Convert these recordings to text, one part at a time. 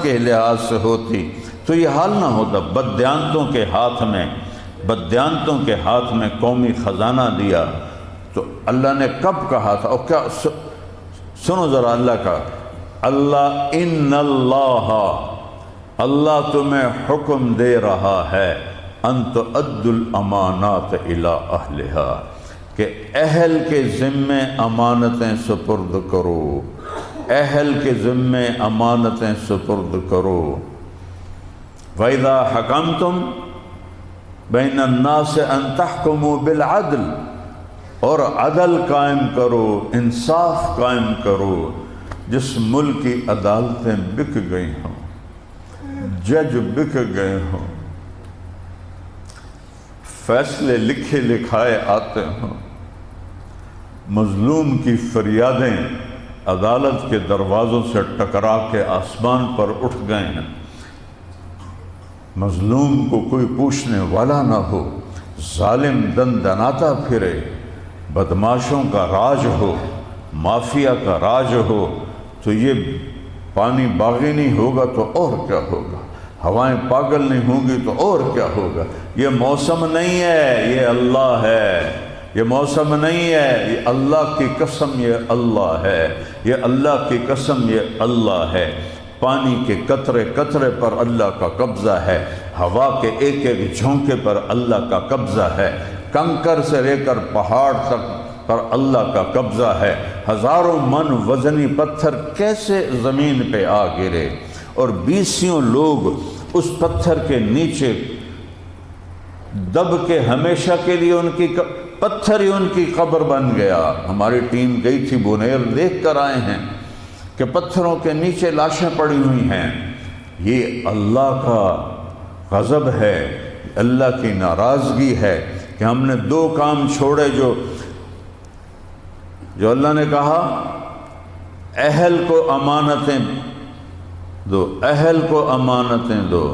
کے لحاظ سے ہوتی تو یہ حال نہ ہوتا۔ بددیانتوں کے ہاتھ میں قومی خزانہ دیا تو اللہ نے کب کہا تھا؟ اور کیا سنو ذرا اللہ کا، اللہ تمہیں حکم دے رہا ہے ان تؤدوا الامانات الی اہلہا، کہ اہل کے ذمے امانتیں سپرد کرو، اہل کے ذمے امانتیں سپرد کرو۔ وَإِذَا حَكَمْتُمْ بَيْنَ النَّاسِ أَن تَحْكُمُوا بِالْعَدْلِ، اور عدل قائم کرو، انصاف قائم کرو۔ جس ملک کی عدالتیں بک گئی ہوں، جج بک گئے ہوں، فیصلے لکھے لکھائے آتے ہوں، مظلوم کی فریادیں عدالت کے دروازوں سے ٹکرا کے آسمان پر اٹھ گئے ہیں، مظلوم کو کوئی پوچھنے والا نہ ہو، ظالم دن دناتا پھرے، بدماشوں کا راج ہو، مافیا کا راج ہو، تو یہ پانی باغی نہیں ہوگا تو اور کیا ہوگا، ہوائیں پاگل نہیں ہوں گی تو اور کیا ہوگا۔ یہ موسم نہیں ہے، یہ اللہ ہے۔ یہ موسم نہیں ہے، یہ اللہ کی قسم، یہ اللہ ہے۔ یہ اللہ کی قسم، یہ اللہ ہے۔ پانی کے قطرے قطرے پر اللہ کا قبضہ ہے، ہوا کے ایک ایک جھونکے پر اللہ کا قبضہ ہے، کنکر سے لے کر پہاڑ تک پر اللہ کا قبضہ ہے۔ ہزاروں من وزنی پتھر کیسے زمین پہ آ گرے اور بیسیوں لوگ اس پتھر کے نیچے دب کے ہمیشہ کے لیے ان کی پتھر ہی ان کی قبر بن گیا۔ ہماری ٹیم گئی تھی بونیر، دیکھ کر آئے ہیں کہ پتھروں کے نیچے لاشیں پڑی ہوئی ہیں۔ یہ اللہ کا غضب ہے، اللہ کی ناراضگی ہے کہ ہم نے دو کام چھوڑے جو اللہ نے کہا اہل کو امانتیں دو، اہل کو امانتیں دو۔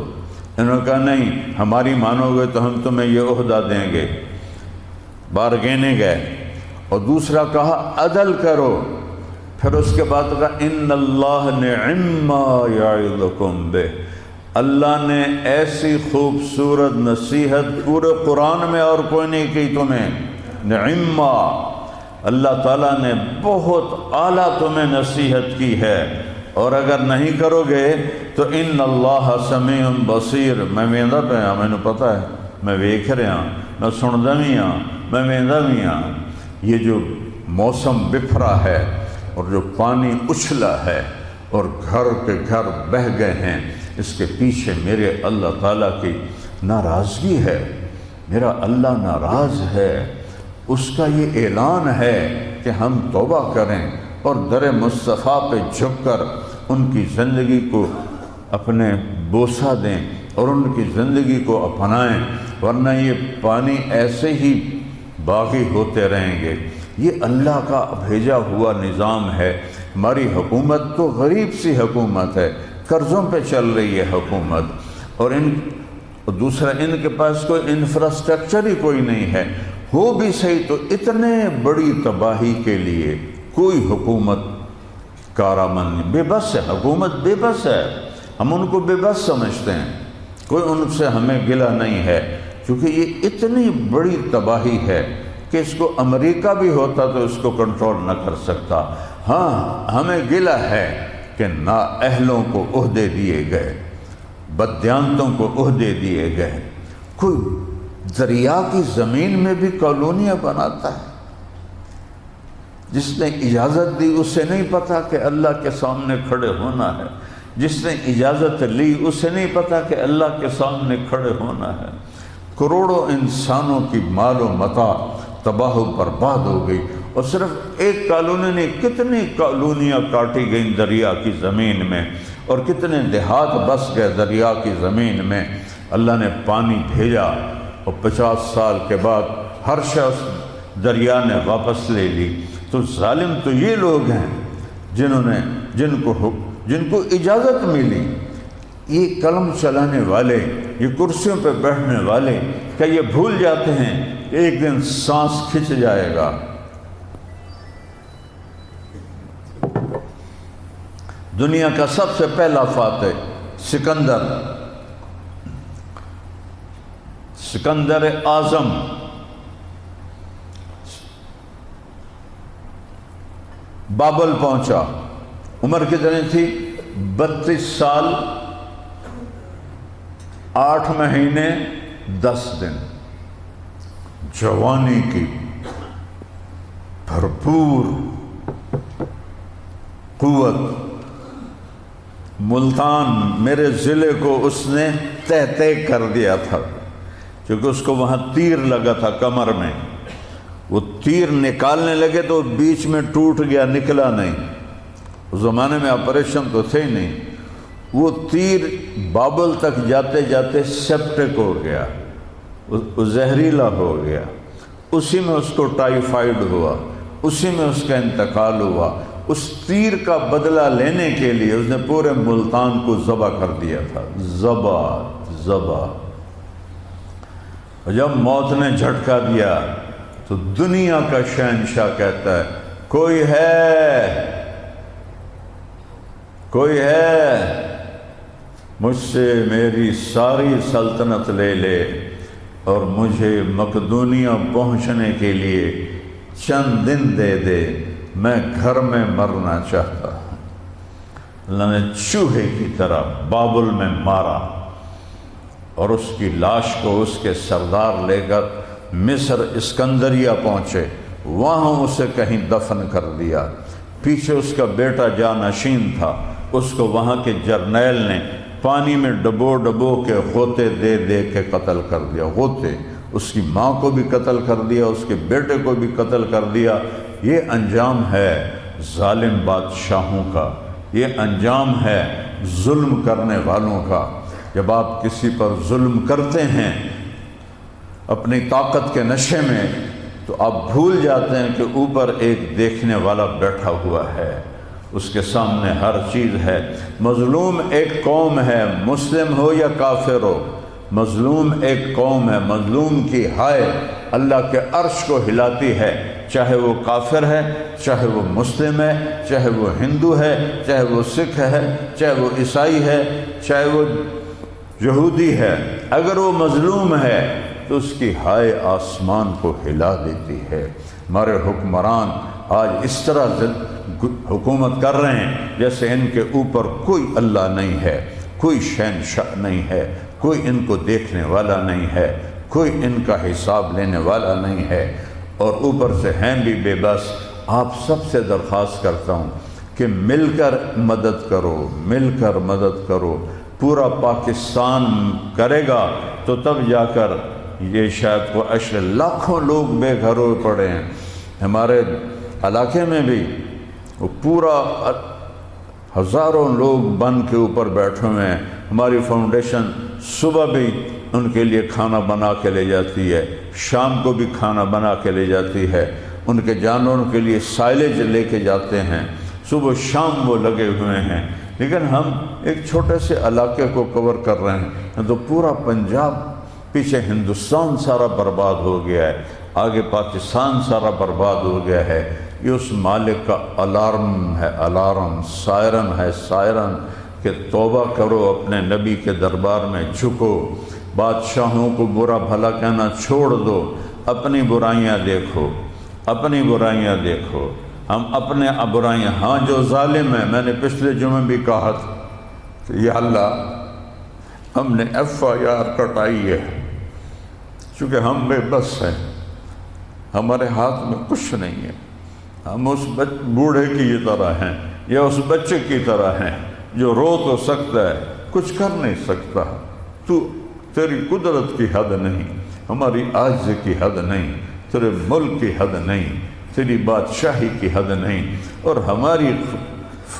انہوں نے کہا نہیں، ہماری مانو گے تو ہم تمہیں یہ عہدہ دیں گے، بارگینے گئے۔ اور دوسرا کہا عدل کرو، پھر اس کے بعد کہا ان اللہ نعم ما یعظکم بہ، اللہ نے ایسی خوبصورت نصیحت پورے قرآن میں اور کوئی نہیں کی تمہیں، نعم، اللہ تعالیٰ نے بہت اعلیٰ تمہیں نصیحت کی ہے، اور اگر نہیں کرو گے تو ان اللہ سمیع بصیر، میں ویندا پہ ہاں، مینوں پتہ ہے، میں ویکھ رہا ہاں، میں سندا بھی ہاں، میں ویندا بھی ہاں۔ یہ جو موسم بفرا ہے اور جو پانی اچھلا ہے اور گھر کے گھر بہہ گئے ہیں، اس کے پیچھے میرے اللہ تعالیٰ کی ناراضگی ہے، میرا اللہ ناراض ہے۔ اس کا یہ اعلان ہے کہ ہم توبہ کریں اور در مصطفیٰ پہ جھک کر ان کی زندگی کو اپنے بوسہ دیں اور ان کی زندگی کو اپنائیں، ورنہ یہ پانی ایسے ہی باقی ہوتے رہیں گے۔ یہ اللہ کا بھیجا ہوا نظام ہے۔ ہماری حکومت تو غریب سی حکومت ہے، قرضوں پہ چل رہی ہے حکومت، اور دوسرا ان کے پاس کوئی انفراسٹرکچر ہی کوئی نہیں ہے۔ ہو بھی صحیح تو اتنے بڑی تباہی کے لیے کوئی حکومت کارآمد نہیں، بے بس ہے، حکومت بے بس ہے، ہم ان کو بے بس سمجھتے ہیں، کوئی ان سے ہمیں گلہ نہیں ہے، کیونکہ یہ اتنی بڑی تباہی ہے کہ اس کو امریکہ بھی ہوتا تو اس کو کنٹرول نہ کر سکتا۔ ہاں، ہمیں گلہ ہے کہ نااہلوں کو عہدے دیے گئے، بددیانتوں کو عہدے دیے گئے۔ کوئی دریا کی زمین میں بھی کالونیاں بناتا ہے، جس نے اجازت دی اسے نہیں پتا کہ اللہ کے سامنے کھڑے ہونا ہے، جس نے اجازت لی اسے نہیں پتا کہ اللہ کے سامنے کھڑے ہونا ہے۔ کروڑوں انسانوں کی مال و متاع تباہ و برباد ہو گئی، اور صرف ایک کالونی نہیں، کتنی کالونیاں کاٹی گئیں دریا کی زمین میں، اور کتنے دیہات بس گئے دریا کی زمین میں۔ اللہ نے پانی بھیجا اور 50 سال کے بعد ہر شخص دریا نے واپس لے لی۔ تو ظالم تو یہ لوگ ہیں جن کو اجازت ملی۔ یہ قلم چلانے والے، یہ کرسیوں پہ بیٹھنے والے، کیا یہ بھول جاتے ہیں کہ ایک دن سانس کھنچ جائے گا؟ دنیا کا سب سے پہلا فاتح سکندر اعظم بابل پہنچا۔ عمر کتنی تھی؟ 32 سال 8 مہینے 10 دن، جوانی کی بھرپور قوت۔ ملتان میرے ضلع کو اس نے تہہ کر دیا تھا، کیونکہ اس کو وہاں تیر لگا تھا کمر میں۔ وہ تیر نکالنے لگے تو بیچ میں ٹوٹ گیا، نکلا نہیں۔ اس زمانے میں آپریشن تو تھے ہی نہیں۔ وہ تیر بابل تک جاتے جاتے سیپٹک ہو گیا، زہریلا ہو گیا۔ اسی میں اس کو ٹائیفائڈ ہوا، اسی میں اس کا انتقال ہوا۔ اس تیر کا بدلہ لینے کے لیے اس نے پورے ملتان کو ذبح کر دیا تھا، ذبح۔ اور جب موت نے جھٹکا دیا تو دنیا کا شہنشاہ کہتا ہے کوئی ہے مجھ سے میری ساری سلطنت لے لے اور مجھے مقدونیہ پہنچنے کے لیے چند دن دے دے، میں گھر میں مرنا چاہتا ہوں۔ اللہ نے چوہے کی طرح بابل میں مارا اور اس کی لاش کو اس کے سردار لے کر مصر اسکندریہ پہنچے، وہاں اسے کہیں دفن کر دیا۔ پیچھے اس کا بیٹا جانشین تھا، اس کو وہاں کے جرنیل نے پانی میں ڈبو کے غوطے دے دے کے قتل کر دیا۔ غوطے، اس کی ماں کو بھی قتل کر دیا، اس کے بیٹے کو بھی قتل کر دیا۔ یہ انجام ہے ظالم بادشاہوں کا، یہ انجام ہے ظلم کرنے والوں کا۔ جب آپ کسی پر ظلم کرتے ہیں اپنی طاقت کے نشے میں، تو آپ بھول جاتے ہیں کہ اوپر ایک دیکھنے والا بیٹھا ہوا ہے، اس کے سامنے ہر چیز ہے۔ مظلوم ایک قوم ہے، مسلم ہو یا کافر ہو، مظلوم ایک قوم ہے۔ مظلوم کی ہائے اللہ کے عرش کو ہلاتی ہے، چاہے وہ کافر ہے، چاہے وہ مسلم ہے، چاہے وہ ہندو ہے، چاہے وہ سکھ ہے، چاہے وہ عیسائی ہے، چاہے وہ یہودی ہے۔ اگر وہ مظلوم ہے تو اس کی ہائے آسمان کو ہلا دیتی ہے۔ ہمارے حکمران آج اس طرح حکومت کر رہے ہیں جیسے ان کے اوپر کوئی اللہ نہیں ہے، کوئی شہنشاہ نہیں ہے، کوئی ان کو دیکھنے والا نہیں ہے، کوئی ان کا حساب لینے والا نہیں ہے، اور اوپر سے ہیں بھی بے بس۔ آپ سب سے درخواست کرتا ہوں کہ مل کر مدد کرو۔ پورا پاکستان کرے گا تو تب جا کر یہ شاید کو لاکھوں لوگ بے گھر ہوئے پڑے ہیں۔ ہمارے علاقے میں بھی وہ پورا ہزاروں لوگ بن کے اوپر بیٹھے ہوئے ہیں۔ ہماری فاؤنڈیشن صبح بھی ان کے لیے کھانا بنا کے لے جاتی ہے، شام کو بھی کھانا بنا کے لے جاتی ہے۔ ان کے جانوروں کے لیے سائلیج لے کے جاتے ہیں، صبح شام وہ لگے ہوئے ہیں۔ لیکن ہم ایک چھوٹے سے علاقے کو کور کر رہے ہیں تو پورا پنجاب، پیچھے ہندوستان سارا برباد ہو گیا ہے، آگے پاکستان سارا برباد ہو گیا ہے۔ یہ اس مالک کا الارم ہے، سائرن ہے، سائرن کہ توبہ کرو، اپنے نبی کے دربار میں جھکو، بادشاہوں کو برا بھلا کہنا چھوڑ دو، اپنی برائیاں دیکھو۔ ہم اپنے برائیاں، ہاں جو ظالم ہے، میں نے پچھلے جمعے بھی کہا تھا کہ یا اللہ ہم نے FIR کٹائی ہے، چونکہ ہم بے بس ہیں، ہمارے ہاتھ میں کچھ نہیں ہے۔ ہم اس بوڑھے کی طرح ہیں یا اس بچے کی طرح ہیں جو رو تو سکتا ہے، کچھ کر نہیں سکتا۔ تیری قدرت کی حد نہیں، ہماری عاجزی کی حد نہیں، تیرے ملک کی حد نہیں، تیری بادشاہی کی حد نہیں، اور ہماری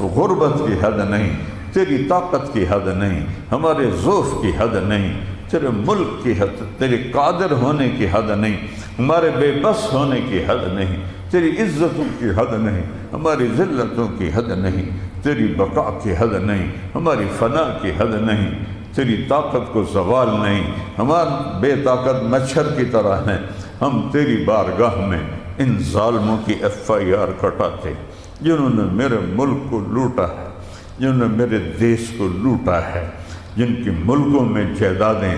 غربت کی حد نہیں، تیری طاقت کی حد نہیں، ہمارے ضعف کی حد نہیں، تیرے ملک کی حد، تیرے قادر ہونے کی حد نہیں، ہمارے بے بس ہونے کی حد نہیں، تیری عزتوں کی حد نہیں، ہماری ذلتوں کی حد نہیں، تیری بقا کی حد نہیں، ہماری فنا کی حد نہیں، تیری طاقت کو زوال نہیں، ہمارے بے طاقت مچھر کی طرح ہیں۔ ہم تیری بارگاہ میں ان ظالموں کی FIR کٹاتے جنہوں نے میرے ملک کو لوٹا ہے، جنہوں نے میرے دیس کو لوٹا ہے، جن کی ملکوں میں جائیدادیں،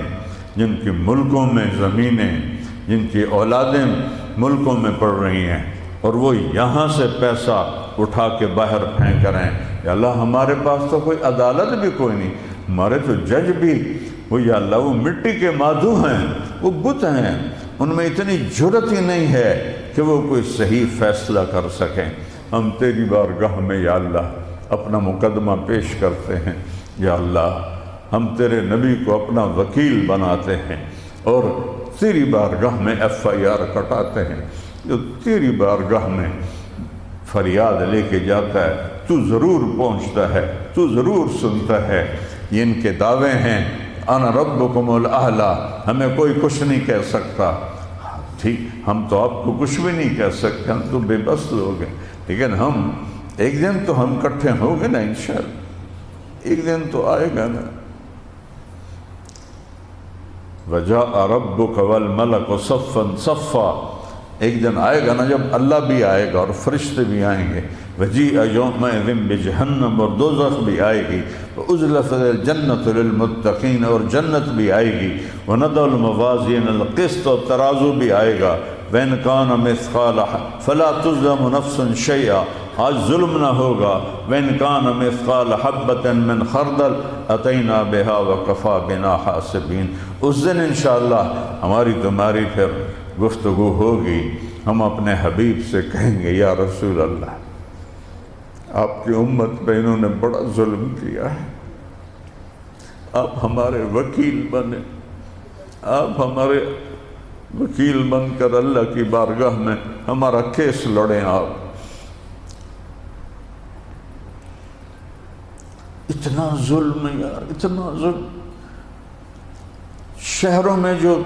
جن کی ملکوں میں زمینیں، جن کی اولادیں ملکوں میں پڑ رہی ہیں، اور وہ یہاں سے پیسہ اٹھا کے باہر پھینک رہے ہیں۔ یا اللہ ہمارے پاس تو کوئی عدالت بھی کوئی نہیں، ہمارے تو جج بھی وہ یا اللہ وہ مٹی کے مادھو ہیں، وہ بت ہیں، ان میں اتنی جرت ہی نہیں ہے کہ وہ کوئی صحیح فیصلہ کر سکیں۔ ہم تیری بارگاہ میں یا اللہ اپنا مقدمہ پیش کرتے ہیں، یا اللہ ہم تیرے نبی کو اپنا وکیل بناتے ہیں اور تیری بارگاہ میں FIR کٹاتے ہیں۔ جو تیری بارگاہ میں فریاد لے کے جاتا ہے تو ضرور پہنچتا ہے، تو ضرور سنتا ہے۔ یہ ان کے دعوے ہیں، انا ربکم الاعلی، ہمیں کوئی کچھ نہیں کہہ سکتا۔ ٹھیک، ہم تو آپ کو کچھ بھی نہیں کہہ سکتے، ہم تو بے بس لوگ ہیں، لیکن ہم ایک دن تو ہم کٹھے ہوں گے نا انشاءاللہ، ایک دن تو آئے گا نا۔ وَجَاءَ رَبُّكَ وَالْمَلَكُ صَفًّا صَفًّا، ایک دن آئے گا نا جب اللہ بھی آئے گا اور فرشتے بھی آئیں گے۔ وَجِيءَ يَوْمَئِذٍ بِجَهَنَّمَ، اور دوزخ بھی آئے گی۔ وَأُزْلِفَتِ الْجَنَّةُ لِلْمُتَّقِينَ، اور جنت بھی آئے گی۔ وَنَضَعُ الْمَوَازِينَ الْقِسْطَ، اور ترازو بھی آئے گا۔ وَإِنْ كَانَ مِثْقَالَ فَلَا تُظْلَمُ نَفْسٌ شَيْئًا، آج ظلم نہ ہوگا۔ وَإِنْ كَانَ مِثْقَالَ حَبَّةٍ مِّنْ خَرْدَلٍ أَتَيْنَا بِهَا وَكَفَى بِنَا حَاسِبِينَ۔ اس دن انشاءاللہ ہماری تمہاری پھر گفتگو ہوگی، ہم اپنے حبیب سے کہیں گے یا رسول اللہ آپ کی امت پہ انہوں نے بڑا ظلم کیا ہے، آپ ہمارے وکیل بنے، آپ ہمارے وکیل بن کر اللہ کی بارگاہ میں ہمارا کیس لڑیں۔ آپ اتنا ظلم یار، اتنا ظلم۔ شہروں میں جو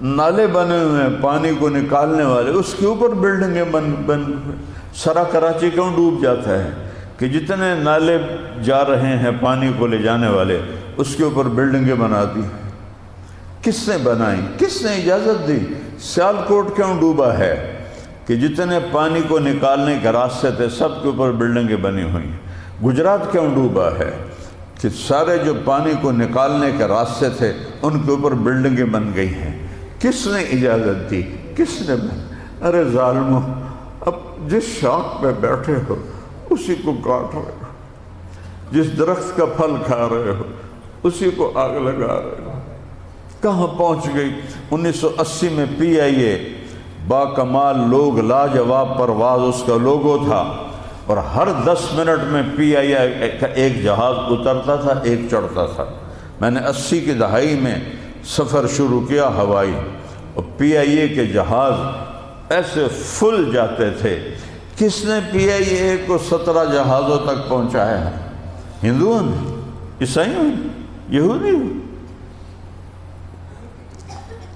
نالے بنے ہوئے ہیں پانی کو نکالنے والے، اس کے اوپر بلڈنگیں بن سارا کراچی کیوں ڈوب جاتا ہے کہ جتنے نالے جا رہے ہیں پانی کو لے جانے والے اس کے اوپر بلڈنگیں بنا دی۔ کس نے بنائی؟ کس نے اجازت دی؟ سیالکوٹ کیوں ڈوبا ہے کہ جتنے پانی کو نکالنے کے راستے تھے سب کے اوپر بلڈنگیں بنی ہوئی ہیں۔ گجرات کیوں ڈوبا ہے کہ سارے جو پانی کو نکالنے کے راستے تھے ان کے اوپر بلڈنگیں بن گئی ہیں۔ کس نے اجازت دی؟ کس نے ارے ظالموں، اب جس شاخ پہ بیٹھے ہو اسی کو کاٹ رہے ہو، جس درخت کا پھل کھا رہے ہو اسی کو آگ لگا رہے ہو۔ کہاں پہنچ گئی؟ 1980 میں PIA با کمال لوگ لاجواب پرواز اس کا لوگو تھا، اور ہر 10 منٹ میں PIA کا ایک جہاز اترتا تھا، ایک چڑھتا تھا۔ میں نے 80 کی دہائی میں سفر شروع کیا ہوائی، اور PIA کے جہاز ایسے فل جاتے تھے۔ کس نے PIA کو 17 جہازوں تک پہنچایا ہے؟ ہندوؤں نے، عیسائیوں نے، یہودی نے۔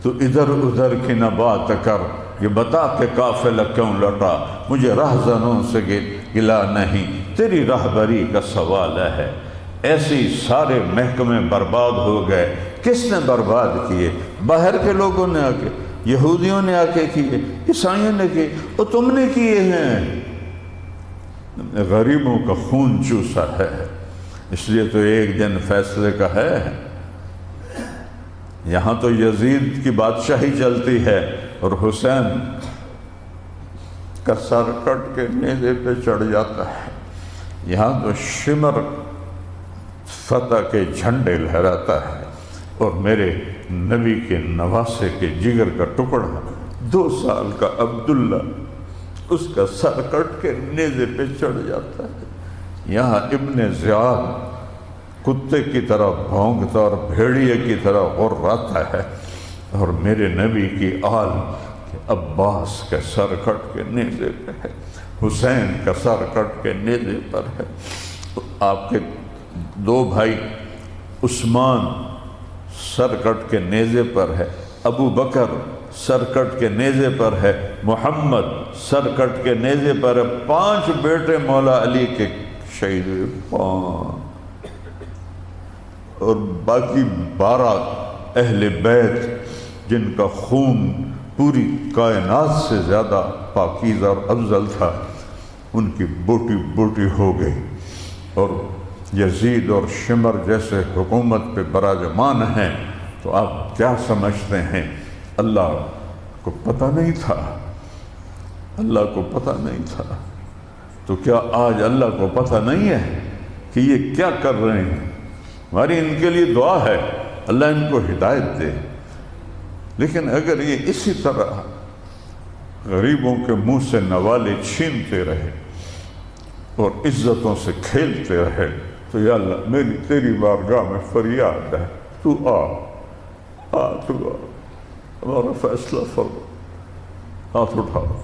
تو ادھر ادھر کی نہ بات کر، یہ بتا کہ قافلہ کیوں لٹا، مجھے رہزنوں سے گلا نہیں، تیری راہبری کا سوال ہے۔ ایسی سارے محکمے برباد ہو گئے۔ کس نے برباد کیے؟ باہر کے لوگوں نے آ کے، یہودیوں نے آ کے کیے، عیسائیوں نے کیے، اور تم نے کیے ہیں۔ غریبوں کا خون چوسا ہے، اس لیے تو ایک دن فیصلے کا ہے۔ یہاں تو یزید کی بادشاہی چلتی ہے اور حسین کا سر کٹ کے نیزے پہ چڑھ جاتا ہے۔ یہاں تو شمر فتح کے جھنڈے لہراتا ہے، اور میرے نبی کے نواسے کے جگر کا ٹکڑا 2 سال کا عبداللہ، اس کا سر کٹ کے نیزے پہ چڑھ جاتا ہے۔ یہاں ابن زیاد کتے کی طرح بھونکتا اور بھیڑیے کی طرح غراتا ہے، اور میرے نبی کی آل عباس کا سر کٹ کے نیزے پہ ہے، حسین کا سر کٹ کے نیزے پر ہے۔ آپ کے 2 بھائی عثمان سر کٹ کے نیزے پر ہے، ابو بکر سر کٹ کے نیزے پر ہے، محمد سر کٹ کے نیزے پر ہے۔ 5 بیٹے مولا علی کے شہید ہوئے، 5، اور باقی 12 اہل بیت جن کا خون پوری کائنات سے زیادہ پاکیزہ اور افضل تھا، ان کی بوٹی بوٹی ہو گئی، اور یزید اور شمر جیسے حکومت پہ براجمان ہیں، تو آپ کیا سمجھتے ہیں اللہ کو پتہ نہیں تھا؟ اللہ کو پتہ نہیں تھا تو کیا آج اللہ کو پتہ نہیں ہے کہ یہ کیا کر رہے ہیں؟ ہماری ان کے لیے دعا ہے اللہ ان کو ہدایت دے، لیکن اگر یہ اسی طرح غریبوں کے منہ سے نوالے چھینتے رہے اور عزتوں سے کھیلتے رہے تو یا اللہ میری تیری بارگاہ میں فریاد ہے، تو آ ہمارا فیصلہ فرما، ہاتھ اٹھاؤ۔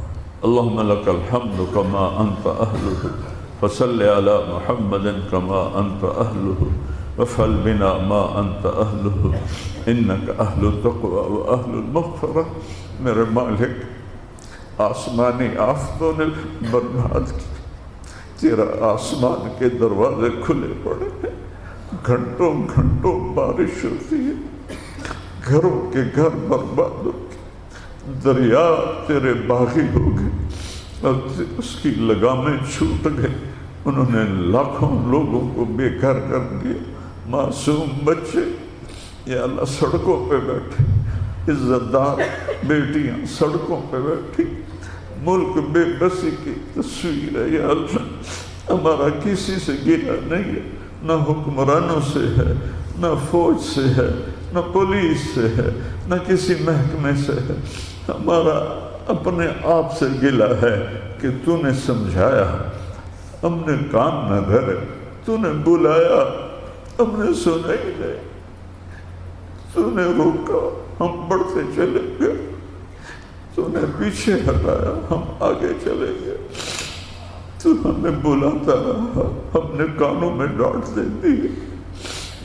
اللہم لک الحمد کما انت اہلہ فصل علی محمد کما انت اہلہ وفعل بنا ما انت اہلہ انک اہل التقوی و اہل المغفرہ۔ میرے مالک، آسمانی آفتوں نے برباد کی، تیرا آسمان کے دروازے کھلے پڑے ہیں، گھنٹوں گھنٹوں بارش ہوتی ہے، گھروں کے گھر برباد ہو گئے، دریا تیرے باغی ہو گئے اور اس کی لگامیں چھوٹ گئی، انہوں نے لاکھوں لوگوں کو بے گھر کر دیا، معصوم بچے یا اللہ سڑکوں پہ بیٹھے، عزت دار بیٹیاں سڑکوں پہ بیٹھی، ملک بے بسی کی تصویر ہے یا اللہ۔ ہمارا کسی سے گلا نہیں ہے، نہ حکمرانوں سے ہے، نہ فوج سے ہے، نہ پولیس سے ہے، نہ کسی محکمے سے ہے، ہمارا اپنے آپ سے گلا ہے کہ تو نے سمجھایا، ہم نے کان نہ دھرے، تو نے بلایا، ہم نے سنا ہی نہیں، تو نے روکا، ہم بڑھتے چلے گئے، تو نے پیچھے ہٹایا، ہم آگے چلے گئے، تو ہمیں بلاتا رہا، ہم نے کانوں میں ڈانٹ دے دی،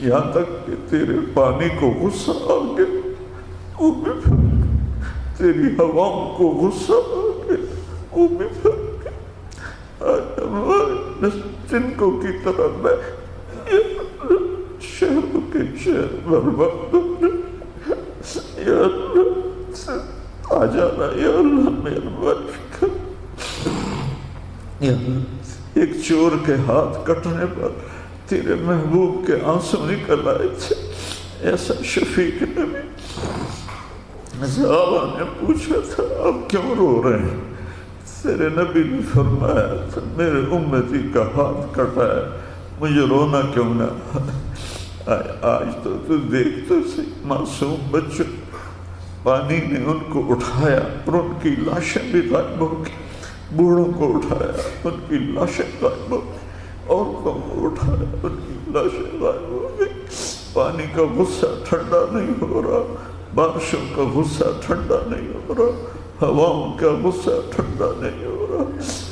یہاں تک کہ تیرے پانی کو غصہ آ گیا، وہ بھی پھر تیری ہواؤں کو غصہ آ گیا، وہ بھی پھر آج ہمارے جنکوں کی طرح میں شہروں کے شہر برباد ہو گئے، یا اللہ آ جانا، یا اللہ مہربانی کر، یا اللہ ایک چور کے ہاتھ کٹنے پر تیرے محبوب کے آنسو نکل آئے تھے، ایسا شفیق نبی صحابہ نے پوچھا تھا آپ کیوں رو رہے ہیں؟ تیرے نبی نے فرمایا تھا میرے امتی کا ہاتھ کٹا ہے، مجھے رونا کیوں نہ؟ آج تو دیکھ تو سی، معصوم بچوں پانی نے ان کو اٹھایا اور ان کی لاشیں بھی غائب ہو گئی، بوڑھوں کو اٹھایا ان کی لاشیں غائب ہو گئی، عورتوں کو اٹھایا ان کی لاشیں غائب ہو گئی۔ پانی کا غصہ ٹھنڈا نہیں ہو رہا، بارشوں کا غصہ ٹھنڈا نہیں ہو رہا، ہواؤں کا غصہ ٹھنڈا نہیں ہو رہا،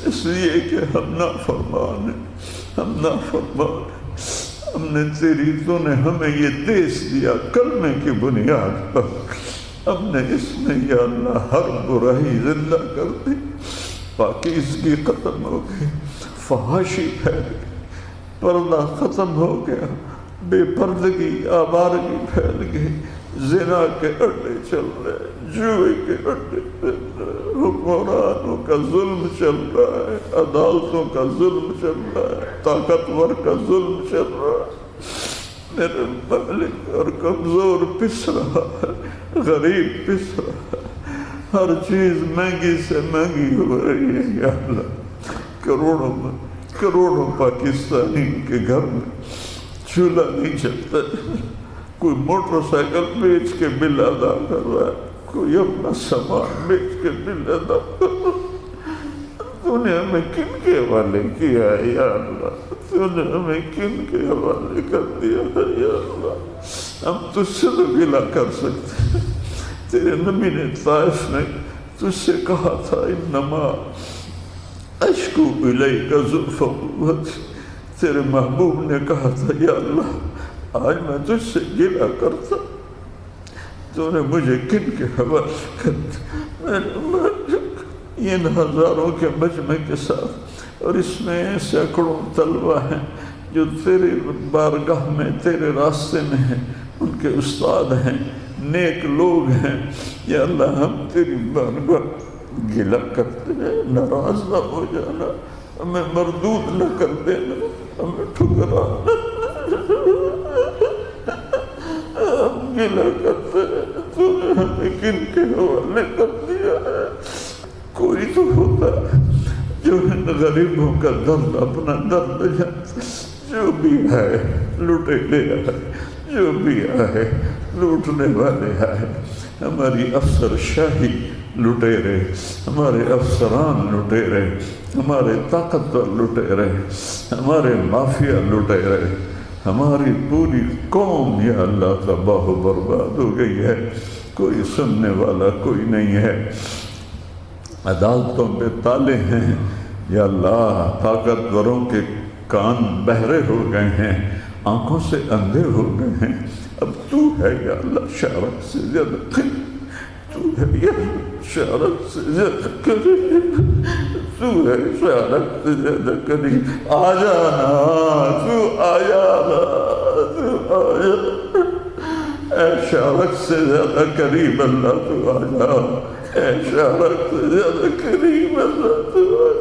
اس لیے کہ ہم نافرمان ہیں، ہم نافرمان ہیں۔ ہم نے تو نے ہمیں یہ دیس دیا کلمے کی بنیاد پر، ہم نے اس میں یا اللہ ہر برائی زندہ کر دی، پاکیزگی ختم ہو گئی، فحاشی پھیل گئی، پردہ ختم ہو گیا، بے پردگی آوارگی پھیل گئی، زنا کے اڈے چل رہے، جوئے کے اڈے چل رہے، حکمرانوں کا ظلم چل رہا ہے، عدالتوں کا ظلم چل رہا ہے، طاقتور کا ظلم چل رہا ہے، میرے مملک اور کمزور پس رہا ہے، غریب پس رہا ہے، ہر چیز مہنگی سے مہنگی ہو رہی ہے یا اللہ۔ کروڑوں پاکستانی کے گھر میں چولہا نہیں چلتا، کوئی موٹر سائیکل بیچ کے بل ادا کر رہا ہے، کوئی اپنا سامان بیچ کے بل ادا کر رہا ہے۔ تو نے ہمیں کن کے حوالے کیا ہے یا اللہ؟ تو نے ہمیں کن کے حوالے کر دیا ہے یا اللہ؟ ہم تجھ سے تو گلہ کر سکتے ہیں، تیرے نبی نے طائف میں تجھ سے کہا تھا انما اشکو الیک ضعف قوتی، تیرے محبوب نے کہا تھا یا اللہ آج میں تجھ سے گلہ کرتا، تو نے مجھے کن کے حوالے کر دیا؟ میرے مالک، ان ہزاروں کے مجمع کے ساتھ اور اس میں سینکڑوں طلبہ ہیں جو تیرے بارگاہ میں تیرے راستے میں ہیں، ان کے استاد ہیں، نیک لوگ ہیں، یا اللہ ہم تیری بارگاہ گلہ کرتے ہیں، ناراض نہ ہو جانا، ہمیں مردود نہ کر دینا، ہمیں ٹھکرا، ہم گلہ کرتے ہیں تو نے ہمیں کن کے حوالے کر دیا ہے؟ کوئی تو ہوتا جو ان غریبوں کا درد اپنا درد جانتا، جو بھی ہے لٹیرے آئے، جو بھی آئے لوٹنے والے آئے، ہماری افسر شاہی لٹیرے، ہمارے افسران لٹیرے، ہمارے طاقتور لٹیرے، ہمارے مافیا لٹیرے، ہماری پوری قوم یا اللہ تباہ و برباد ہو گئی ہے، کوئی سننے والا کوئی نہیں ہے، عدالتوں پہ تالے ہیں یا اللہ، طاقتوروں کے کان بہرے ہو گئے ہیں، آنکھوں سے اندھے ہو گئے ہیں، اب تو ہے یا اللہ شارک سے زیادہ قریب، تو ہے یا شارک سے زیادہ قریب، تو ہے شارک سے زیادہ قریب، آ جانا تو آ جانا تو آ جانا، اے شارک سے زیادہ قریب اللہ تو آ جا، اے شارک سے زیادہ قریب اللہ تو آ جا،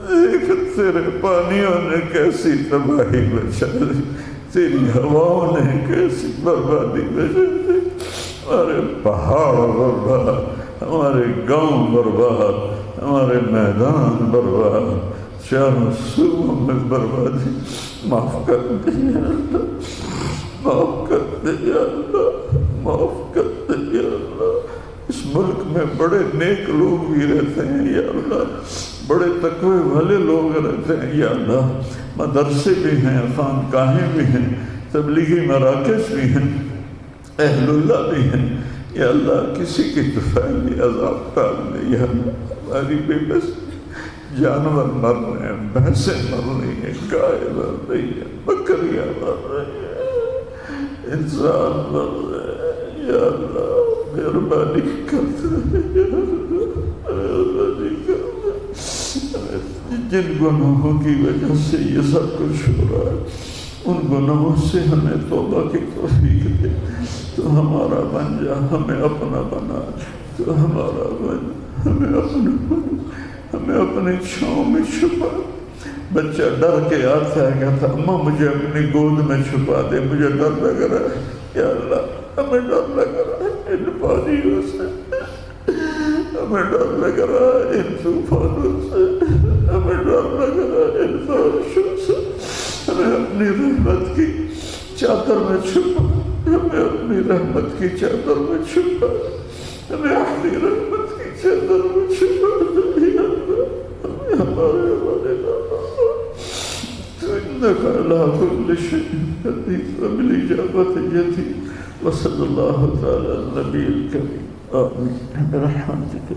دیکھ تیرے پانیوں نے کیسی تباہی بچا دی، تیری ہواؤں نے کیسی بربادی بچا دی، ہمارے پہاڑ برباد، ہمارے گاؤں برباد، ہمارے میدان برباد، چاروں صوبوں میں بربادی، معاف کر دے یا اللہ، معاف کر دے یا اللہ، معاف کر دے یا اللہ۔ اس ملک میں بڑے نیک لوگ بھی رہتے ہیں یا اللہ، بڑے تقوی والے لوگ رہتے ہیں یا اللہ، مدرسے بھی ہیں، خانقاہیں بھی ہیں، تبلیغی مراکز بھی ہیں، اہل اللہ بھی ہیں یا اللہ، کسی کی طفیلی عذاب ٹال دے یا اللہ، ہماری بے بس جانور مر رہے ہیں، بھینسیں مر رہی ہیں، گائے مر رہی ہیں، بکریاں مر رہی ہیں، انسان مر رہے ہیں یا اللہ، مہربانی کرتے ہیں یا اللہ، مہربانی کرتے ہیں۔ جن گناہوں کی وجہ سے یہ سب کچھ ہو رہا ہے، ان گناہوں سے ہمیں توبہ کی توفیق دے، تو ہمارا بن جا، ہمیں اپنا بنا، تو ہمارا بن، ہمیں اپنا بنا، ہمیں اپنی چھاؤں میں چھپا۔ بچہ ڈر کے آتا ہے، کہتا اماں مجھے اپنی گود میں چھپا دے، مجھے ڈر لگ رہا ہے یا اللہ، ہمیں ڈر لگ رہا ہے ان پانیوں سے، ہمیں ڈر لگ رہا ہے ان طوفانوں سے، ہمیں ڈر لگ رہا ہے ان بارشوں سے، ہمیں اپنی رحمت کی چادر میں چھپا، ہمیں اپنی رحمت کی چادر میں چھپا، ہمیں اپنی رحمت کی چادر میں چھپا، یا اللہ ہمیں ہمارے تو انک علی کل شیء قدیر وبالاجابۃ جدیر وصلی اللہ تعالی علی النبی الکریم آمین برحمتک